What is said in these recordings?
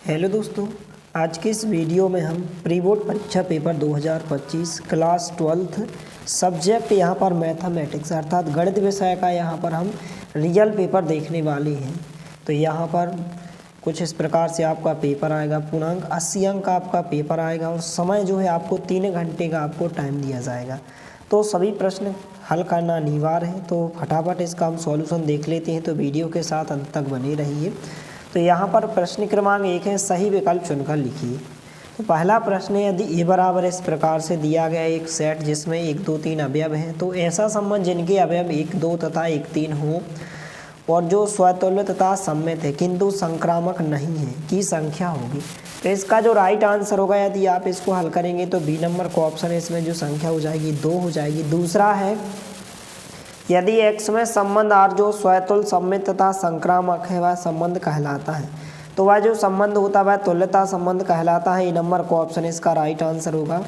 Hello दोस्तों, आज के इस वीडियो में हम प्री बोर्ड परीक्षा पेपर 2025 क्लास 12th सब्जेक्ट यहाँ पर मैथमेटिक्स अर्थात गणित विषय का यहाँ पर हम रियल पेपर देखने वाले हैं। तो यहाँ पर कुछ इस प्रकार से आपका पेपर आएगा। पूर्णांक 80 अंक का आपका पेपर आएगा और समय जो है आपको 3 घंटे का आपको टाइम दिया जाएगा। तो सभी प्रश्न हल करना अनिवार्य है। तो फटाफट इसका हम सॉल्यूशन देख लेते हैं, तो वीडियो के साथ अंत तक बने रहिए। तो यहाँ पर प्रश्न क्रमांक 1 है, सही विकल्प चुनकर लिखिए। तो पहला प्रश्न है, यदि ए बराबर इस प्रकार से दिया गया एक सेट जिसमें 1 2 3 अवयव हैं, तो ऐसा संबंध जिनके अवयव 1 2 तथा 1 3 हो और जो स्वतुल्य तथा सममित है किंतु संक्रामक नहीं है की संख्या होगी। तो इसका जो राइट आंसर होगा, यदि आप इसको हल करेंगे तो बी नंबर का ऑप्शन है, इसमें जो संख्या हो जाएगी 2 हो जाएगी। दूसरा है, यदि x में संबंध r जो स्वतुल्य सममित तथा संक्रामक है वह संबंध कहलाता है, तो वह जो संबंध होता है वह तुल्यता संबंध कहलाता है। ए नंबर का ऑप्शन इसका राइट आंसर होगा।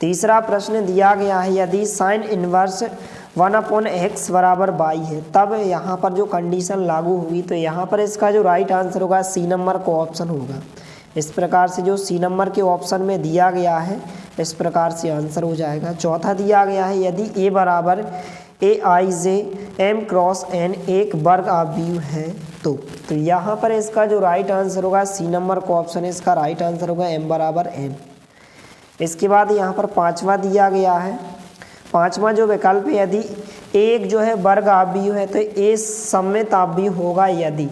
तीसरा प्रश्न दिया गया है, यदि साइन इनवर्स 1/x बराबर y है, तब यहाँ पर जो कंडीशन लागू होगी, तो यहाँ पर इसका जो राइट आंसर होगा सी नंबर का ऑप्शन होगा। इस प्रकार से जो सी नंबर के ऑप्शन में दिया गया है इस प्रकार से आंसर हो जाएगा। चौथा दिया गया है, यदि ए बराबर AIJ M क्रॉस N एक वर्ग आव्यूह है, तो यहाँ पर इसका जो राइट आंसर होगा सी नंबर का ऑप्शन है, इसका राइट आंसर होगा M बराबर N। इसके बाद यहाँ पर पांचवा दिया गया है, पांचवा जो विकल्प है, यदि एक जो है वर्ग आव्यूह है तो ए सममित आव्यूह होगा यदि,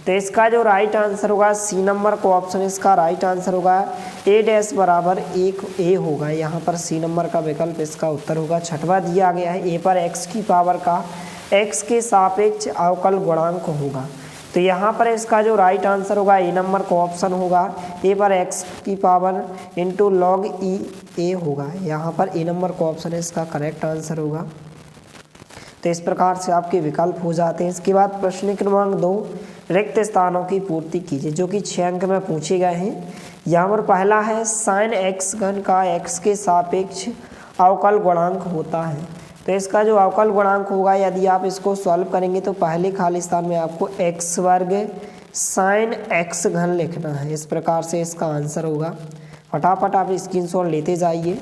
तो इसका जो राइट आंसर होगा सी नंबर का ऑप्शन, इसका राइट आंसर होगा A' बराबर 1A होगा। यहाँ पर सी नंबर का विकल्प इसका उत्तर होगा। छठवा दिया गया है, ए पर x की पावर का x के सापेक्ष अवकल गुणांक होगा, तो यहाँ पर इसका जो राइट आंसर होगा ए नंबर का ऑप्शन होगा, ए पर x की power into log e a होगा। यहाँ पर ए नंबर का ऑप्शन है, इसका करेक्ट आंसर होगा। तो इस प्रकार से आपके विकल्प हो जाते हैं। इसके बाद प्रश्न क्रमांक 2, रिक्त स्थानों की पूर्ति कीजिए, जो कि 6 अंक में पूछे गए हैं। यहाँ पर पहला है, साइन x घन का x के सापेक्ष अवकल गुणांक होता है, तो इसका जो अवकल गुणांक होगा, यदि आप इसको सॉल्व करेंगे तो पहले खाली स्थान में आपको x वर्ग साइन x घन लिखना है। इस प्रकार से इसका आंसर होगा। फटाफट आप स्क्रीनशॉट लेते जाइए।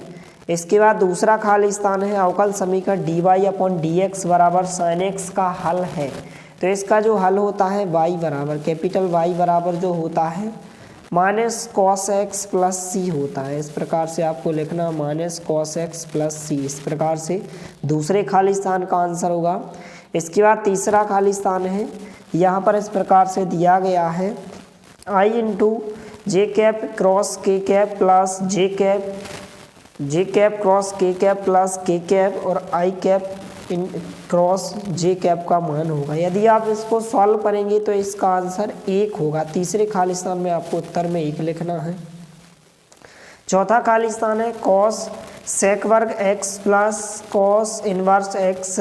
इसके बाद दूसरा खाली स्थान है, अवकल समीकरण dy/dx बराबर साइन x का हल है, तो इसका जो हल होता है y बराबर कैपिटल Y बराबर जो होता है माइनस कॉस एक्स प्लस सी होता है। इस प्रकार से आपको लिखना माइनस कॉस एक्स प्लस सी। इस प्रकार से दूसरे खाली स्थान का आंसर होगा। इसके बाद तीसरा खाली स्थान है, यहाँ पर इस प्रकार से दिया गया है, आई इंटू जे कैप क्रॉस के कैप प्लस जे कैप क्रॉस के कैप प्लस के कैप और आई कैप इन क्रॉस जे कैप का मान होगा। यदि आप इसको सॉल्व करेंगे तो इसका आंसर 1 होगा। तीसरे खाली स्थान में आपको उत्तर में 1 लिखना है। चौथा खाली स्थान है, कॉस सेक वर्ग x plus cos inverse x,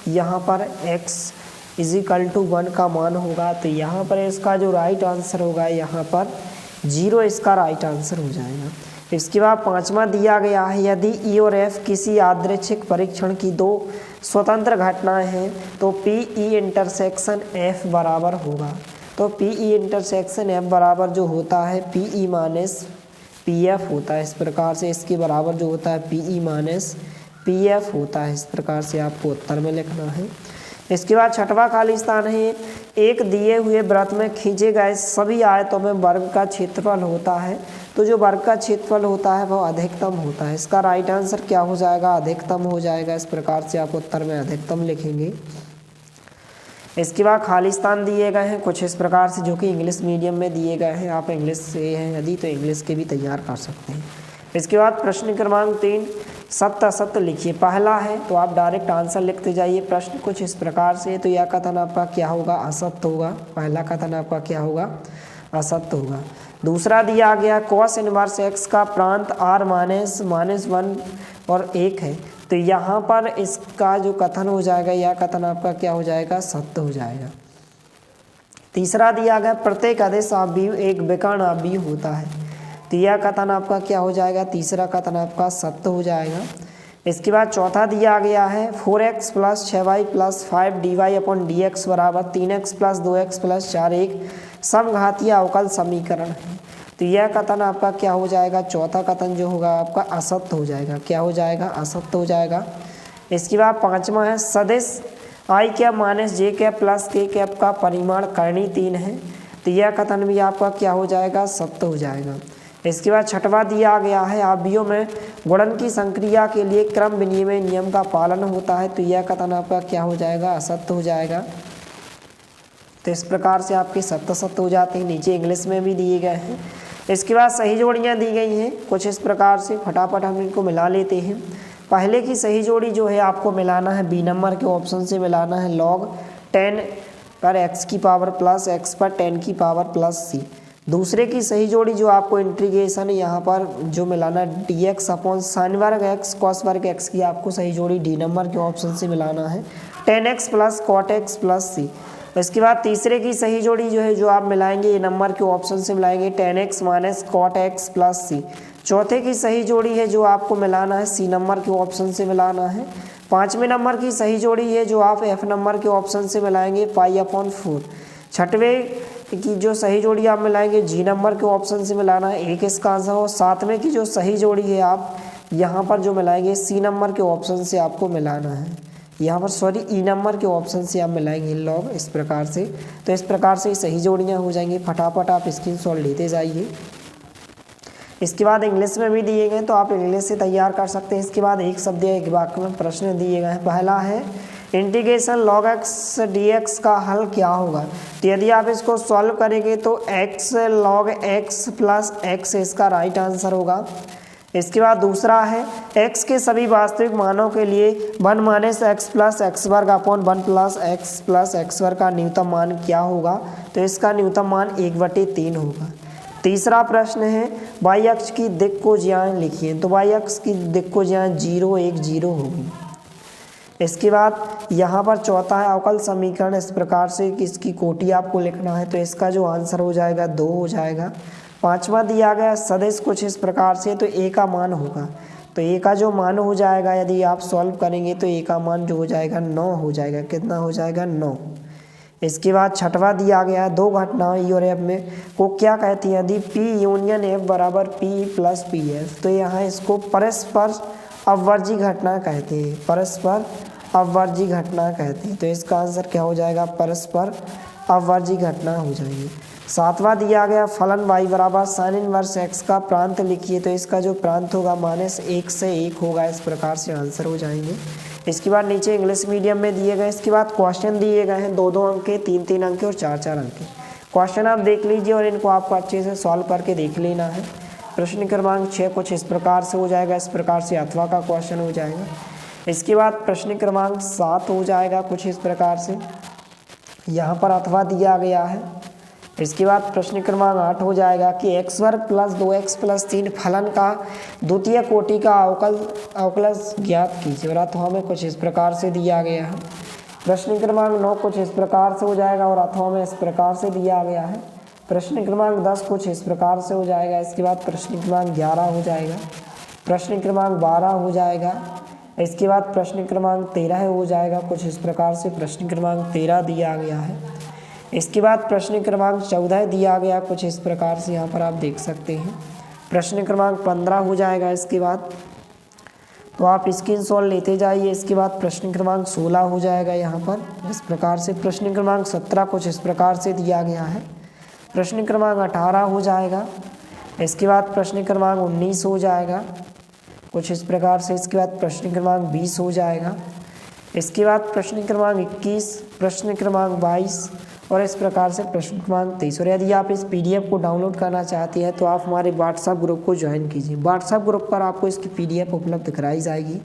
यहाँ पर x = 1 का मान होगा, तो यहाँ पर इसका जो राइट आंसर होगा यहाँ पर 0 इसका राइट आंसर हो जाएगा। इसके बाद पांचवा दिया गया है, यदि ई और एफ किसी यादृच्छिक परीक्षण की 2 स्वतंत्र घटनाएं हैं, तो PE इंटरसेक्शन F बराबर होगा। तो PE इंटरसेक्शन F बराबर जो होता है PE माइनस PF होता है। इस प्रकार से इसके बराबर जो होता है PE माइनस PF होता है। इस प्रकार से आपको उत्तर में लिखना है। इसके बाद छठवा खाली स्थान है, एक दिए हुए वृत्त में खींचे गए सभी आयतों में वर्ग का क्षेत्रफल होता है, तो जो वर्ग का क्षेत्रफल होता है वह अधिकतम होता है। इसका राइट आंसर क्या हो जाएगा, अधिकतम हो जाएगा। इस प्रकार से आप उत्तर में अधिकतम लिखेंगे। इसके बाद खाली स्थान दिए गए हैं कुछ इस प्रकार से, जो कि इंग्लिश मीडियम में दिए गए हैं। आप इंग्लिश से हैं यदि तो इंग्लिश के भी तैयार कर सकते हैं। इसके बाद प्रश्न क्रमांक 3, सत्य असत्य लिखिए। पहला है तो आप डायरेक्ट आंसर लिखते जाइए। प्रश्न कुछ इस प्रकार से, तो यह कथन आपका क्या होगा, असत्य होगा। पहला कथन आपका क्या होगा, असत्य होगा। दूसरा दिया गया, कॉस इनवर्स x का प्रांत r -1 और 1 है, तो यहाँ पर इसका जो कथन हो जाएगा, यह कथन आपका क्या हो जाएगा, सत्य हो जाएगा। तीसरा दिया गया, प्रत्येक अदिश आव्यूह एक विकर्ण आव्यूह होता है, तो यह कथन आपका क्या हो जाएगा, तीसरा कथन आपका सत्य हो जाएगा। इसके बाद चौथा दिया गया है, 4x + 6y + 5 dy/dx बराबर 3x + 2x + 4 एक समघातीय अवकल समीकरण है, तो यह कथन आपका क्या हो जाएगा, चौथा कथन जो होगा आपका असत्य हो जाएगा। क्या हो जाएगा, असत्य हो जाएगा। इसके बाद पांचवा है सदिश आई कैप माइनस जे कैप प्लस के कैप का परिमाण कर्णी 3 है। तो यह कथन भी आपका क्या हो जाएगा, सत्य हो जाएगा। इसके बाद छठवां दिया गया है अवयवों में गुणन की संक्रिया के लिए क्रम विनिमय नियम का पालन होता है। तो यह कथन आपका क्या हो जाएगा, असत्य हो जाएगा। तो इस प्रकार से आपके सत्य सत्य हो जाते हैं। नीचे इंग्लिश में भी दिए गए हैं। इसके बाद सही जोड़ियां दी गई हैं कुछ इस प्रकार से, फटाफट हम इनको मिला लेते हैं। पहले की सही जोड़ी जो है आपको मिलाना है बी नंबर के ऑप्शन से मिलाना है log 10 पर x की पावर प्लस x पर 10 की पावर प्लस c। दूसरे की सही जोड़ी जो आपको इंटीग्रेशन यहाँ पर जो मिलाना dx अपॉन साइन वर्ग x कॉस वर्ग x की आपको सही जोड़ी डी नंबर के ऑप्शन से मिलाना है 10x plus cot x plus c। इसके बाद तीसरे की सही जोड़ी जो है जो आप मिलाएंगे ये नंबर के ऑप्शन से मिलाएंगे 10x minus cot x plus c। चौथे की सही जोड़ी है जो आपको मिलाना है सी नंबर के ऑप्शन से मिलाना है। पाँचवें नंबर की सही जोड़ी है जो आप एफ नंबर के ऑप्शन से मिलाएंगे पाई अपॉन 4। छठवें की जो सही जोड़ी आप मिलाएंगे जी नंबर के ऑप्शन से मिलाना है, एक इसका आंसर हो। सातवें की जो सही जोड़ी है आप यहाँ पर जो मिलाएंगे सी नंबर के ऑप्शन से आपको मिलाना है, यहाँ पर ई नंबर के ऑप्शन से आप मिलाएंगे लॉग इस प्रकार से। तो इस प्रकार से सही जोड़ियाँ हो जाएंगी। फटाफट आप स्क्रीनशॉट लेते जाइए। इसके बाद इंग्लिश में भी दिए गए तो आप इंग्लिश से तैयार कर सकते हैं। इसके बाद एक शब्द या एक वाक्य में प्रश्न दिए गए हैं। पहला है इंटीग्रेशन log x dx का हल क्या होगा। तो यदि आप इसको सॉल्व करेंगे तो x log x plus x इसका राइट आंसर होगा। इसके बाद दूसरा है x के सभी वास्तविक मानों के लिए 1 माइनस एक्स प्लस एक्स वर्ग अपॉन 1 प्लस एक्स वर्ग का न्यूनतम मान क्या होगा। तो इसका न्यूनतम मान 1/3 होगा। तीसरा प्रश्न है y अक्ष की दिक् को ज्यान लिखिए। तो y अक्ष की दिक् को ज्यान 0 1 0 होगी। इसके बाद यहाँ पर चौथा है अवकल समीकरण इस प्रकार से कि इसकी कोटि आपको लिखना है। तो इसका जो आंसर हो जाएगा 2 हो जाएगा। पांचवा दिया गया सदिश कुछ इस प्रकार से, तो a का मान होगा। तो a का जो मान हो जाएगा यदि आप सॉल्व करेंगे तो a का मान जो हो जाएगा 9 हो जाएगा। कितना हो जाएगा, 9। इसके बाद छठवा दिया गया है दो घटनाएं और एफ में को क्या कहती हैं। यदि P यूनियन F बराबर P प्लस PF, तो यहाँ इसको परस्पर अपवर्जी घटना कहते हैं। परस्पर अपवर्जी घटना कहते हैं। तो इसका आंसर क्या हो जाएगा, परस्पर अपवर्जी घटना हो जाएगी। सातवां दिया गया फलन y बराबर साइन इनवर्स x का प्रांत लिखिए। तो इसका जो प्रांत होगा -1 से 1 होगा। इस प्रकार से आंसर हो जाएंगे। इसके बाद नीचे इंग्लिश मीडियम में दिए गए। इसके बाद क्वेश्चन दिए गए हैं 2-2 अंक के, 3-3 अंक के और 4-4 अंक के। क्वेश्चन आप देख लीजिए और इनको आपको अच्छे से सॉल्व करके देख लेना है। प्रश्न क्रमांक 6 कुछ इस प्रकार से हो जाएगा। इस प्रकार से अथवा का क्वेश्चन हो जाएगा। इसके बाद प्रश्न क्रमांक 7 हो जाएगा कुछ इस प्रकार से, यहाँ पर अथवा दिया गया है। इसके बाद प्रश्न क्रमांक 8 हो जाएगा कि x वर्ग प्लस 2x प्लस 3 फलन का द्वितीय कोटि का अवकलज ज्ञात कीजिए। और अथवा में कुछ इस प्रकार से दिया गया है। प्रश्न क्रमांक 9 कुछ इस प्रकार से हो जाएगा और अथवा में इस प्रकार से दिया गया है। प्रश्न क्रमांक 10 कुछ इस प्रकार से हो जाएगा। इसके बाद प्रश्न क्रमांक 11 हो जाएगा। प्रश्न क्रमांक 12 हो जाएगा। इसके बाद प्रश्न क्रमांक 13 हो जाएगा कुछ इस प्रकार से। प्रश्न क्रमांक 13 दिया गया है। इसके बाद प्रश्न क्रमांक 14 दिया गया कुछ इस प्रकार से, यहाँ पर आप देख सकते हैं। प्रश्न क्रमांक 15 हो जाएगा। इसके बाद तो आप स्क्रीनशॉट लेते जाइए। इसके बाद प्रश्न क्रमांक 16 हो जाएगा यहाँ पर इस प्रकार से। प्रश्न क्रमांक 17 कुछ इस प्रकार से दिया गया है। प्रश्न क्रमांक 18 हो जाएगा। इसके बाद प्रश्न क्रमांक 19 हो जाएगा कुछ इस प्रकार से। इसके बाद प्रश्न क्रमांक 20 हो जाएगा। इसके बाद प्रश्न क्रमांक 21, प्रश्न क्रमांक 22 और इस प्रकार से प्रश्न क्रमांक 23। और यदि आप इस PDF को डाउनलोड करना चाहते हैं तो आप हमारे व्हाट्सएप ग्रुप को ज्वाइन कीजिए। व्हाट्सएप ग्रुप पर आपको इसकी PDF उपलब्ध कराई जाएगी।